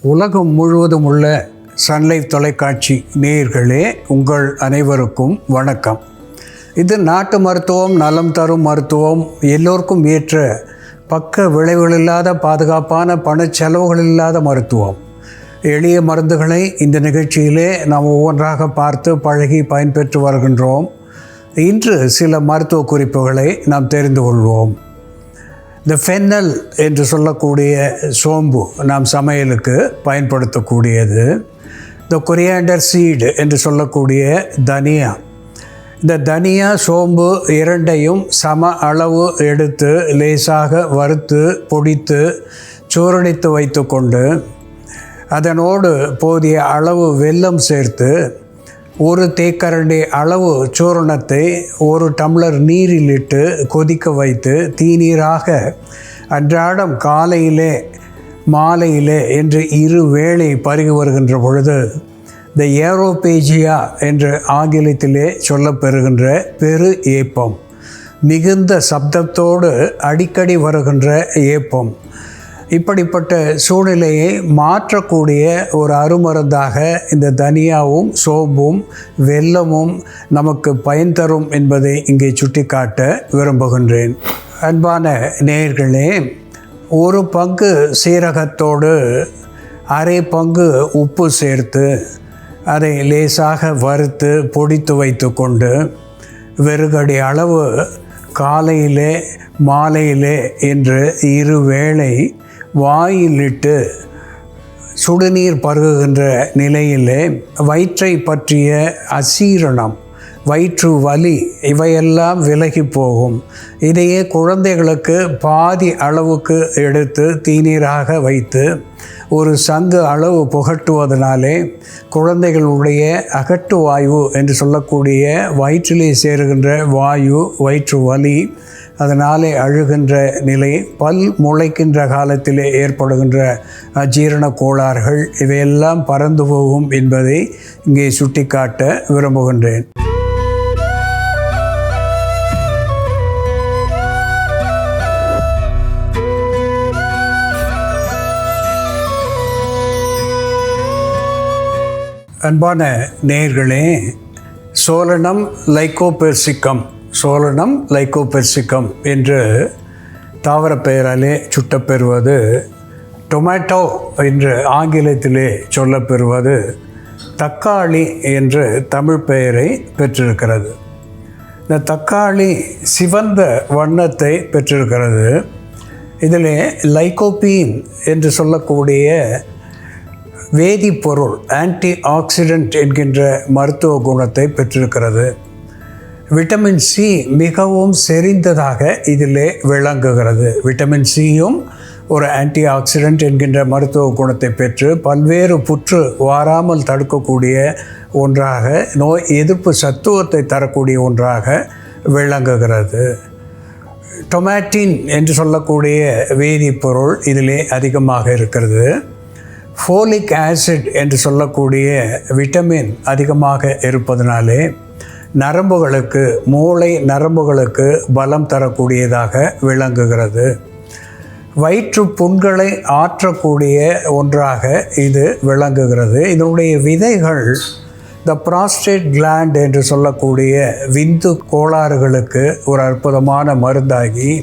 உலகம் முழுவதும் உள்ள சன்லைஃப் தொலைக்காட்சி நேயர்களே, உங்கள் அனைவருக்கும் வணக்கம். இது நாட்டு மருத்துவம், நலம் தரும் மருத்துவம், எல்லோருக்கும் ஏற்ற பக்க விளைவுகளில்லாத பாதுகாப்பான பணச்செலவுகள் இல்லாத மருத்துவம். எளிய மருந்துகளை இந்த நிகழ்ச்சியிலே நாம் ஒவ்வொன்றாக பார்த்து பழகி பயன்பெற்று வருகின்றோம். இன்று சில மருத்துவ குறிப்புகளை நாம் தெரிந்து கொள்வோம். இந்த ஃபென்னல் என்று சொல்லக்கூடிய சோம்பு நாம் சமையலுக்கு பயன்படுத்தக்கூடியது. இந்த கொரியாண்டர் சீடு என்று சொல்லக்கூடிய தனியா, இந்த தனியா சோம்பு இரண்டையும் சம அளவு எடுத்து லேசாக வறுத்து பொடித்து சூரணித்து வைத்து கொண்டு அதனோடு போதிய அளவு வெல்லம் சேர்த்து ஒரு தேக்கரண்டி அளவு சூரணத்தை ஒரு டம்ளர் நீரில் இட்டு கொதிக்க வைத்து தீநீராக அன்றாடம் காலையிலே மாலையிலே என்று இரு வேளை பருகி வருகின்ற பொழுது இந்த ஏரோபேஜியா என்று ஆங்கிலத்திலே சொல்லப்பெறுகின்ற பெரு ஏப்பம், மிகுந்த சப்தத்தோடு அடிக்கடி வருகின்ற ஏப்பம், இப்படிப்பட்ட சூழ்நிலையை மாற்றக்கூடிய ஒரு அருமருந்தாக இந்த தனியாவும் சோம்பும் வெல்லமும் நமக்கு பயன் தரும் என்பதை இங்கே சுட்டிக்காட்ட விரும்புகின்றேன். அன்பான நேயர்களே, ஒரு பங்கு சீரகத்தோடு அரை பங்கு உப்பு சேர்த்து அதை லேசாக வறுத்து பொடித்து வைத்து கொண்டு வெறுகடி அளவு காலையிலே மாலையிலே என்று இரு வேளை வாயிலிட்டு சுடுநீர் பருகுகின்ற நிலையிலே வயிற்றை பற்றிய அசீரணம், வயிற்று வலி இவையெல்லாம் விலகி போகும். இதையே குழந்தைகளுக்கு பாதி அளவுக்கு எடுத்து தீநீராக வைத்து ஒரு சங்கு அளவு புகட்டுவதனாலே குழந்தைகளுடைய அகட்டு வாயு என்று சொல்லக்கூடிய வயிற்றிலே சேருகின்ற வாயு, வயிற்று வலி, அதனாலே அழுகின்ற நிலை, பல் முளைக்கின்ற காலத்திலே ஏற்படுகின்ற அஜீரண கோளாறுகள் இவையெல்லாம் பறந்து போகும் என்பதை இங்கே சுட்டிக்காட்ட விரும்புகின்றேன். அன்பான நேயர்களே, சோலனம் லைக்கோபெர்சிகம் என்று தாவர பெயராலே சுட்டப்பெறுவது, டொமேட்டோ என்று ஆங்கிலத்திலே சொல்லப்பெறுவது, தக்காளி என்று தமிழ் பெயரை பெற்றிருக்கிறது. இந்த தக்காளி சிவந்த வண்ணத்தை பெற்றிருக்கிறது. இதில் லைக்கோபீன் என்று சொல்லக்கூடிய வேதிப்பொருள், ஆன்டி ஆக்சிடென்ட் என்கின்ற மருத்துவ குணத்தை பெற்றிருக்கிறது. விட்டமின் சி மிகவும் செறிந்ததாக இதிலே விளங்குகிறது. விட்டமின் சியும் ஒரு ஆன்டி ஆக்சிடென்ட் என்கின்ற மருத்துவ குணத்தை பெற்று பல்வேறு புற்று வாராமல் தடுக்கக்கூடிய ஒன்றாக, நோய் எதிர்ப்பு சத்துவத்தை தரக்கூடிய ஒன்றாக விளங்குகிறது. டொமேட்டின் என்று சொல்லக்கூடிய வேதிப்பொருள் இதிலே அதிகமாக இருக்கிறது. ஃபோலிக் ஆசிட் என்று சொல்லக்கூடிய விட்டமின் அதிகமாக இருப்பதனாலே நரம்புகளுக்கு, மூளை நரம்புகளுக்கு பலம் தரக்கூடியதாக விளங்குகிறது. வயிற்று புண்களை ஆற்றக்கூடிய ஒன்றாக இது விளங்குகிறது. இதனுடைய விதைகள் த ப்ராஸ்டேட் கிளாண்ட் என்று சொல்லக்கூடிய விந்து கோளாறுகளுக்கு ஒரு அற்புதமான மருந்தாகி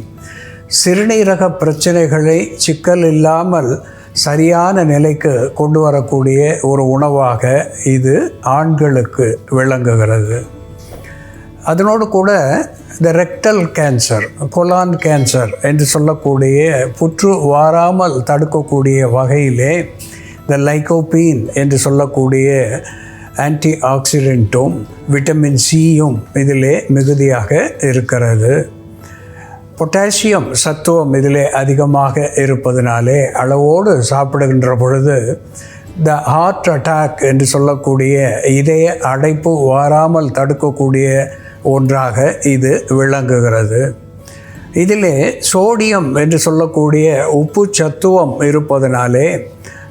சிறுநீரக பிரச்சனைகளை சிக்கல் இல்லாமல் சரியான நிலைக்கு கொண்டு வரக்கூடிய ஒரு உணவாக இது ஆண்களுக்கு விளங்குகிறது. அதனோடு கூட இந்த ரெக்டல் கேன்சர், கொலான் கேன்சர் என்று சொல்லக்கூடிய புற்று வாராமல் தடுக்கக்கூடிய வகையிலே இந்த லைக்கோபீன் என்று சொல்லக்கூடிய ஆன்டி ஆக்சிடென்ட்டும் விட்டமின் சியும் இதிலே மிகுதியாக இருக்கிறது. பொட்டாசியம் சத்துவம் இதிலே அதிகமாக இருப்பதனாலே அளவோடு சாப்பிடுகின்ற பொழுது இந்த ஹார்ட் அட்டாக் என்று சொல்லக்கூடிய இதய அடைப்பு வாராமல் தடுக்கக்கூடிய ஒன்றாக இது விளங்குகிறது. இதிலே சோடியம் என்று சொல்லக்கூடிய உப்பு சத்துவம் இருப்பதனாலே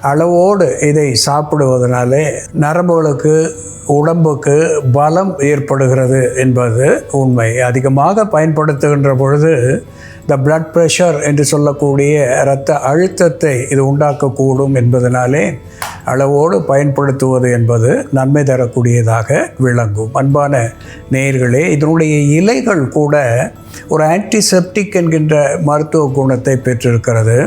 அளவோடு இதை சாப்பிடுவதனாலே நரம்புகளுக்கு உடம்புக்கு பலம் ஏற்படுகிறது என்பது உண்மை. அதிகமாக பயன்படுத்துகின்ற பொழுது இந்த பிளட் ப்ரெஷர் என்று சொல்லக்கூடிய இரத்த அழுத்தத்தை இது உண்டாக்கக்கூடும் என்பதனாலே அளவோடு பயன்படுத்துவது என்பது நன்மை தரக்கூடியதாக விளங்கும். அன்பான நேயர்களே, இதனுடைய இலைகள் கூட ஒரு ஆன்டிசெப்டிக் என்கின்ற மருத்துவ குணத்தை பெற்றிருக்கிறது.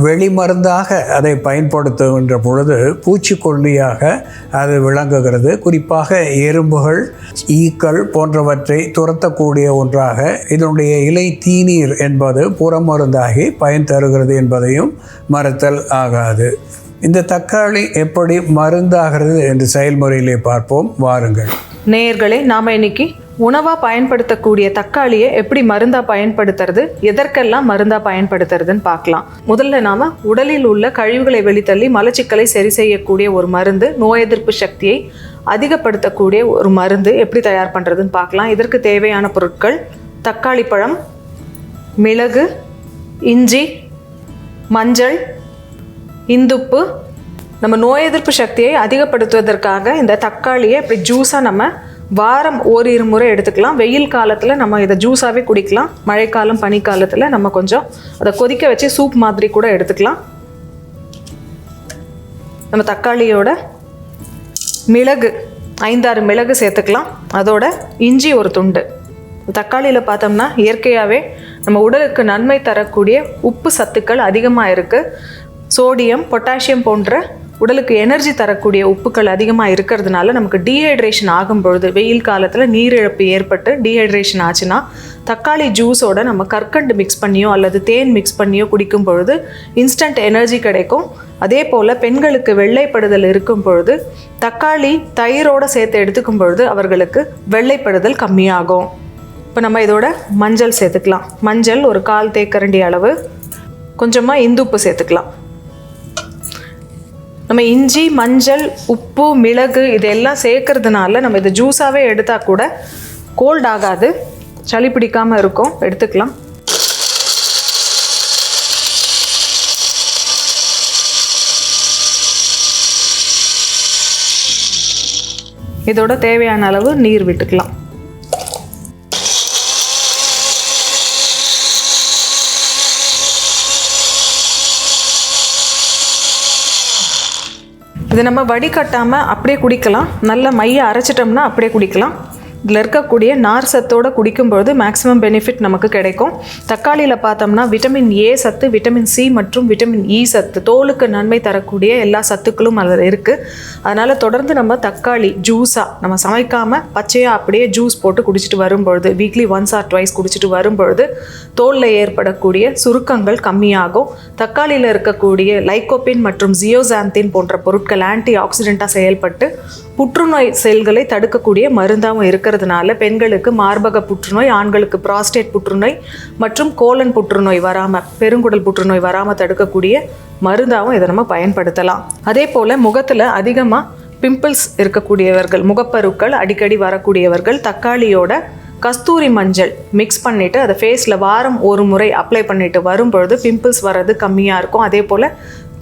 வெளிமருந்தாக அதை பயன்படுத்துகின்ற பொழுது பூச்சிக்கொல்லியாக அது விளங்குகிறது. குறிப்பாக எறும்புகள், ஈக்கள் போன்றவற்றை துரத்தக்கூடிய ஒன்றாக இதனுடைய இலை தீநீர் என்பது புறமருந்தாகி பயன் தருகிறது என்பதையும் மறுத்தல் ஆகாது. இந்த தக்காளி எப்படி மருந்தாகிறது என்று செயல்முறையிலே பார்ப்போம் வாருங்கள். நேயர்களே, நாம் இன்னைக்கு உணவாக பயன்படுத்தக்கூடிய தக்காளியை எப்படி மருந்தாக பயன்படுத்துறது, எதற்கெல்லாம் மருந்தாக பயன்படுத்துறதுன்னு பார்க்கலாம். முதல்ல நாம் உடலில் உள்ள கழிவுகளை வெளித்தள்ளி மலச்சிக்கலை சரி செய்யக்கூடிய ஒரு மருந்து, நோய் எதிர்ப்பு சக்தியை அதிகப்படுத்தக்கூடிய ஒரு மருந்து எப்படி தயார் பண்ணுறதுன்னு பார்க்கலாம். இதற்கு தேவையான பொருட்கள்: தக்காளி பழம், மிளகு, இஞ்சி, மஞ்சள், இந்துப்பு. நம்ம நோய் எதிர்ப்பு சக்தியை அதிகப்படுத்துவதற்காக இந்த தக்காளியை இப்படி ஜூஸாக நம்ம வாரம் ஓரிரு முறை எடுத்துக்கலாம். வெயில் காலத்தில் நம்ம இதை ஜூஸாகவே குடிக்கலாம். மழைக்காலம், பனிக்காலத்தில் நம்ம கொஞ்சம் அதை கொதிக்க வச்சு சூப் மாதிரி கூட எடுத்துக்கலாம். நம்ம தக்காளியோட மிளகு 5-6 மிளகு சேர்த்துக்கலாம். அதோட இஞ்சி ஒரு துண்டு. தக்காளியில் பார்த்தோம்னா இயற்கையாகவே நம்ம உடலுக்கு நன்மை தரக்கூடிய உப்பு சத்துக்கள் அதிகமாக இருக்குது. சோடியம், பொட்டாசியம் போன்ற உடலுக்கு எனர்ஜி தரக்கூடிய உப்புக்கள் அதிகமாக இருக்கிறதுனால நமக்கு டீஹைட்ரேஷன் ஆகும் பொழுது, வெயில் காலத்தில் நீரிழப்பு ஏற்பட்டு டீஹைட்ரேஷன் ஆச்சுன்னா தக்காளி ஜூஸோட நம்ம கற்கண்டு மிக்ஸ் பண்ணியோ அல்லது தேன் மிக்ஸ் பண்ணியோ குடிக்கும் பொழுது இன்ஸ்டன்ட் எனர்ஜி கிடைக்கும். அதே போல் பெண்களுக்கு வெள்ளைப்படுதல் இருக்கும் பொழுது தக்காளி தயிரோடு சேர்த்து எடுத்துக்கும் பொழுது அவர்களுக்கு வெள்ளைப்படுதல் கம்மியாகும். இப்போ நம்ம இதோட மஞ்சள் சேர்த்துக்கலாம். மஞ்சள் ஒரு 1/4 தேக்கரண்டி அளவு. கொஞ்சமாக இந்துப்பு சேர்த்துக்கலாம். நம்ம இஞ்சி, மஞ்சள், உப்பு, மிளகு இதெல்லாம் சேர்க்கறதுனால நம்ம இதை ஜூஸாகவே எடுத்தால் கூட கோல்ட் ஆகாது, சளி பிடிக்காமல் இருக்கும். எடுத்துக்கலாம். இதோட தேவையான அளவு நீர் விட்டுக்கலாம். இதை நம்ம வடிகட்டாமல் அப்படியே குடிக்கலாம். நல்ல மையை அரைச்சிட்டோம்னா அப்படியே குடிக்கலாம். இதில் இருக்கக்கூடிய நார் சத்தோடு குடிக்கும்பொழுது மேக்ஸிமம் பெனிஃபிட் நமக்கு கிடைக்கும். தக்காளியில் பார்த்தோம்னா விட்டமின் ஏ சத்து, விட்டமின் சி மற்றும் விட்டமின் இ சத்து, தோலுக்கு நன்மை தரக்கூடிய எல்லா சத்துக்களும் அதில் இருக்குது. அதனால் தொடர்ந்து நம்ம தக்காளி ஜூஸாக நம்ம சமைக்காமல் பச்சையாக அப்படியே ஜூஸ் போட்டு குடிச்சிட்டு வரும்பொழுது, வீக்லி 1 or 2 குடிச்சிட்டு வரும்பொழுது தோலில் ஏற்படக்கூடிய சுருக்கங்கள் கம்மியாகும். தக்காளியில் இருக்கக்கூடிய லைகோபின் மற்றும் ஜியோசாந்தின் போன்ற பொருட்கள் ஆன்டி ஆக்சிடெண்ட்டாக செயல்பட்டு புற்றுநோய் செல்களை தடுக்கக்கூடிய மருந்தாகவும் இருக்கிறதுனால பெண்களுக்கு மார்பக புற்றுநோய், ஆண்களுக்கு புராஸ்டேட் புற்றுநோய் மற்றும் கோலன் புற்றுநோய் வராமல், பெருங்குடல் புற்றுநோய் வராமல் தடுக்கக்கூடிய மருந்தாகவும் இதை நம்ம பயன்படுத்தலாம். அதே போல் முகத்தில் அதிகமாக பிம்பிள்ஸ் இருக்கக்கூடியவர்கள், முகப்பருக்கள் அடிக்கடி வரக்கூடியவர்கள் தக்காளியோட கஸ்தூரி மஞ்சள் மிக்ஸ் பண்ணிவிட்டு அதை ஃபேஸில் வாரம் ஒரு முறை அப்ளை பண்ணிட்டு வரும்பொழுது பிம்பிள்ஸ் வர்றது கம்மியாக இருக்கும். அதே போல்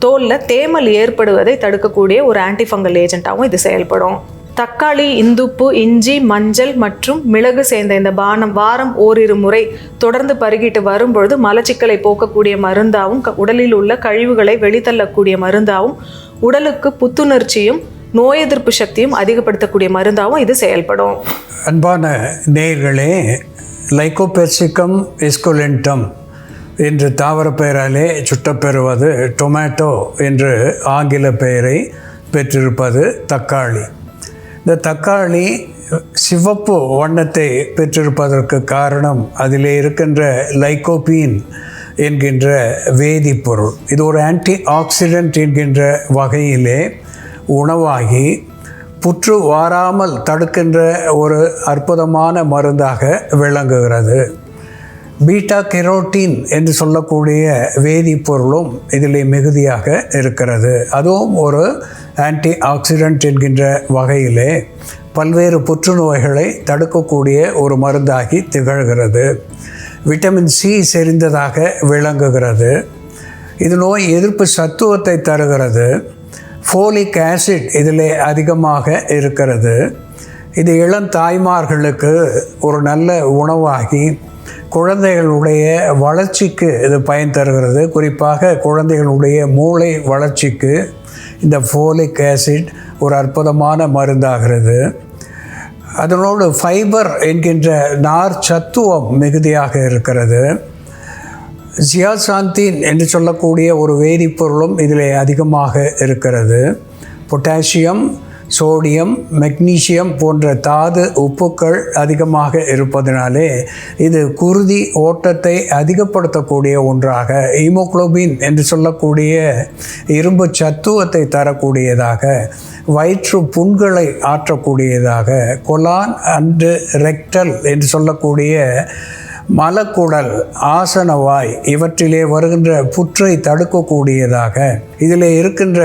தோலில் தேமல் ஏற்படுவதை தடுக்கக்கூடிய ஒரு ஆன்டிஃபங்கல் ஏஜென்ட்டாகவும் இது செயல்படும். தக்காளி, இந்துப்பு, இஞ்சி, மஞ்சள் மற்றும் மிளகு சேர்ந்த இந்த பானம் வாரம் ஓரிரு முறை தொடர்ந்து பருகிட்டு வரும்பொழுது மலச்சிக்கலை போக்கக்கூடிய மருந்தாகவும், உடலில் உள்ள கழிவுகளை வெளித்தள்ளக்கூடிய மருந்தாகவும், உடலுக்கு புத்துணர்ச்சியும் நோய் எதிர்ப்பு சக்தியும் அதிகப்படுத்தக்கூடிய மருந்தாகவும் இது செயல்படும். அன்பான நேயர்களே, லைகோபெர்சிகம் எஸ்குலென்டம் என்று தாவர பெயராலே சுட்டப்பெறுவது டொமேட்டோ என்று ஆங்கில பெயரை பெற்றிருப்பது தக்காளி. இந்த தக்காளி சிவப்பு வண்ணத்தை பெற்றிருப்பதற்கு காரணம் அதிலே இருக்கின்ற லைகோபீன் என்கின்ற வேதிப்பொருள். இது ஒரு ஆன்டி ஆக்சிடென்ட் என்கின்ற வகையிலே உணவாகி புற்று வாராமல் தடுக்கின்ற ஒரு அற்புதமான மருந்தாக விளங்குகிறது. பீட்டா கெரோட்டின் என்று சொல்லக்கூடிய வேதிப்பொருளும் இதில் மிகுதியாக இருக்கிறது. அதுவும் ஒரு ஆன்டி ஆக்சிடென்ட் என்கின்ற வகையிலே பல்வேறு புற்றுநோய்களை தடுக்கக்கூடிய ஒரு மருந்தாகி திகழ்கிறது. விட்டமின் சி செறிந்ததாக விளங்குகிறது. இது நோய் எதிர்ப்பு சத்துவத்தை தருகிறது. ஃபோலிக் ஆசிட் இதில் அதிகமாக இருக்கிறது. இது இளம் தாய்மார்களுக்கு ஒரு நல்ல உணவாகி குழந்தைகளுடைய வளர்ச்சிக்கு இது பயன் தருகிறது. குறிப்பாக குழந்தைகளுடைய மூளை வளர்ச்சிக்கு இந்த ஃபோலிக் ஆசிட் ஒரு அற்புதமான மருந்தாகிறது. அதனோடு ஃபைபர் என்கின்ற நார் சத்துவம் மிகுதியாக இருக்கிறது. ஜியாசாந்தின் என்று சொல்லக்கூடிய ஒரு வேதிப்பொருளும் இதில் அதிகமாக இருக்கிறது. பொட்டாசியம், சோடியம், மெக்னீசியம் போன்ற தாது உப்புக்கள் அதிகமாக இருப்பதனாலே இது குருதி ஓட்டத்தை அதிகப்படுத்தக்கூடிய ஒன்றாக, ஹீமோகுளோபின் என்று சொல்லக்கூடிய இரும்பு சத்துவத்தை தரக்கூடியதாக, வயிற்று புண்களை ஆற்றக்கூடியதாக, கொலான் அண்டு ரெக்டல் என்று சொல்லக்கூடிய மலக்குடல், ஆசனவாய் இவற்றிலே வருகின்ற புற்றை தடுக்கக்கூடியதாக, இதில் இருக்கின்ற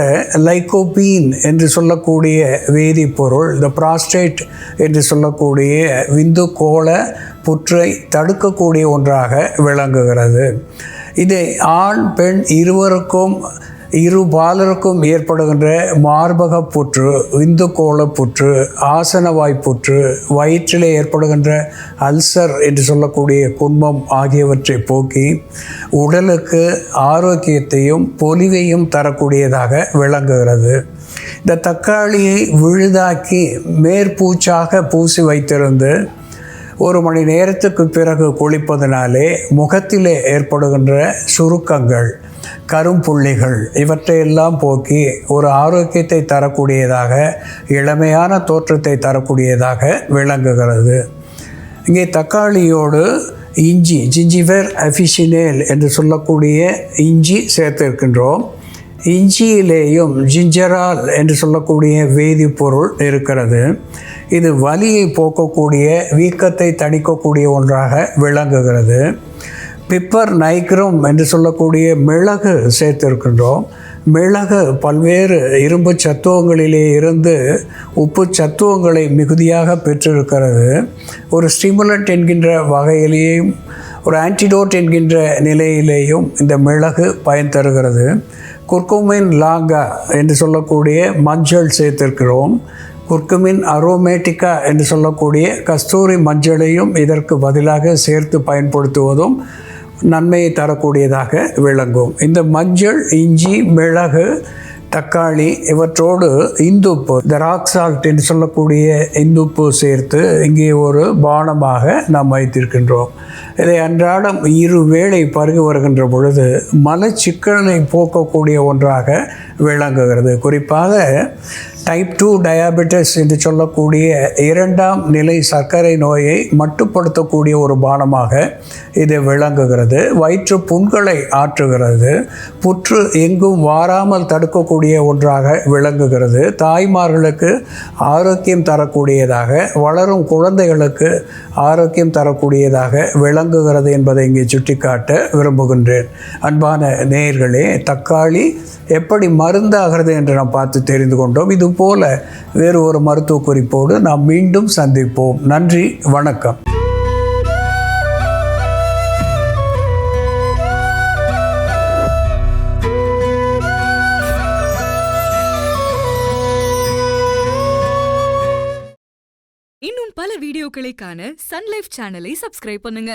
லைகோபீன் என்று சொல்லக்கூடிய வேதிப்பொருள் இந்த ப்ராஸ்டேட் என்று சொல்லக்கூடிய விந்து கோள புற்றை தடுக்கக்கூடிய ஒன்றாக விளங்குகிறது. இதை ஆண் பெண் இருவருக்கும் பாலருக்கும் ஏற்படுகின்ற மார்பக புற்று, விந்து கோள புற்று, ஆசனவாய் புற்று, வயிற்றிலே ஏற்படுகின்ற அல்சர் என்று சொல்லக்கூடிய குன்மம் ஆகியவற்றை போக்கி உடலுக்கு ஆரோக்கியத்தையும் பொலிவையும் தரக்கூடியதாக விளங்குகிறது. இந்த தக்காளியை விழுதாக்கி மேற்பூச்சாக பூசி வைத்திருந்து 1 மணி நேரத்துக்கு பிறகு குளிப்பதனாலே முகத்திலே ஏற்படுகின்ற சுருக்கங்கள், கரும்புள்ளிகள் இவற்றையெல்லாம் போக்கி ஒரு ஆரோக்கியத்தை தரக்கூடியதாக, இளமையான தோற்றத்தை தரக்கூடியதாக விளங்குகிறது. இங்கே தக்காளியோடு இஞ்சி, ஜிஞ்சிஃபெர் அஃபிசினேல் என்று சொல்லக்கூடிய இஞ்சி சேர்த்திருக்கின்றோம். இஞ்சியிலேயும் ஜிஞ்சரால் என்று சொல்லக்கூடிய வேதிப்பொருள் இருக்கிறது. இது வலியை போக்கக்கூடிய, வீக்கத்தை தணிக்கக்கூடிய ஒன்றாக விளங்குகிறது. பிப்பர் நைக்ரம் என்று சொல்லக்கூடிய மிளகு சேர்த்திருக்கின்றோம். மிளகு பல்வேறு இரும்பு சத்துவங்களிலே இருந்து உப்பு சத்துவங்களை மிகுதியாக பெற்றிருக்கிறது. ஒரு ஸ்டிமுலண்ட் என்கின்ற வகையிலேயும் ஒரு ஆன்டிடோட் என்கின்ற நிலையிலேயும் இந்த மிளகு பயன் தருகிறது. குர்குமின் லாங்கா என்று சொல்லக்கூடிய மஞ்சள் சேர்த்திருக்கிறோம். குர்குமின் அரோமேட்டிக்கா என்று சொல்லக்கூடிய கஸ்தூரி மஞ்சளையும் இதற்கு பதிலாக சேர்த்து பயன்படுத்துவதும் நன்மையை தரக்கூடியதாக விளங்கும். இந்த மஞ்சள், இஞ்சி, மிளகு, தக்காளி இவற்றோடு இந்துப்பு, இந்த ராக் சால்ட் என்று சொல்லக்கூடிய இந்துப்பு சேர்த்து இங்கே ஒரு பானமாக நாம் வைத்திருக்கின்றோம். இதை அன்றாடம் 2 வேளை பருகி வருகின்ற பொழுது மலச்சிக்கலை போக்கக்கூடிய ஒன்றாக விளங்குகிறது. குறிப்பாக டைப் 2 டயாபெட்டிஸ் என்று சொல்லக்கூடிய 2ஆம் நிலை சர்க்கரை நோயை மட்டுப்படுத்தக்கூடிய ஒரு பானமாக இது விளங்குகிறது. வயிற்று புண்களை ஆற்றுகிறது. புற்று எங்கும் வாராமல் தடுக்கக்கூடிய ஒன்றாக விளங்குகிறது. தாய்மார்களுக்கு ஆரோக்கியம் தரக்கூடியதாக, வளரும் குழந்தைகளுக்கு ஆரோக்கியம் தரக்கூடியதாக விளங்குகிறது என்பதை இங்கே சுட்டிக்காட்ட விரும்புகின்றேன். அன்பான நேயர்களே, தக்காளி எப்படி மருந்தாகிறது என்று நாம் பார்த்து தெரிந்து கொண்டோம். இது போல வேறு ஒரு மருத்துவ குறிப்போடு நாம் மீண்டும் சந்திப்போம். நன்றி, வணக்கம். இன்னும் பல வீடியோக்களை காண சன் லைஃப் சேனலை சப்ஸ்கிரைப் பண்ணுங்க.